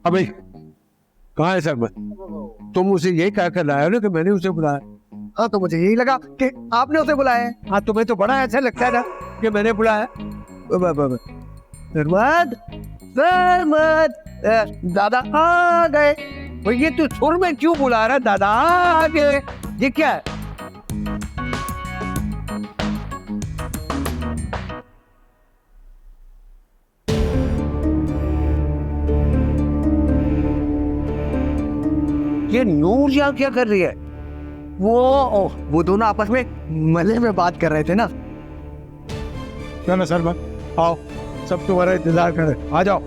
अबे कहाँ है सरबत? तुम उसे यही कह कर लाए हो ना कि मैंने उसे बुलाया। हाँ तो मुझे यही लगा कि आपने उसे बुलाया है। हाँ तुम्हें तो बड़ा ऐसा लगता है ना कि मैंने बुलाया। सरमद, सरमद, दादा आ गए। भाई ये तू सुर में क्यों बुला रहा है? दादा आ गए, ये क्या है? ये नूर यहाँ क्या कर रही है? वो दोनों आपस में मजे में बात कर रहे थे ना। चलो सरबत आओ, सब तुम्हारा इंतजार कर रहे, आ जाओ।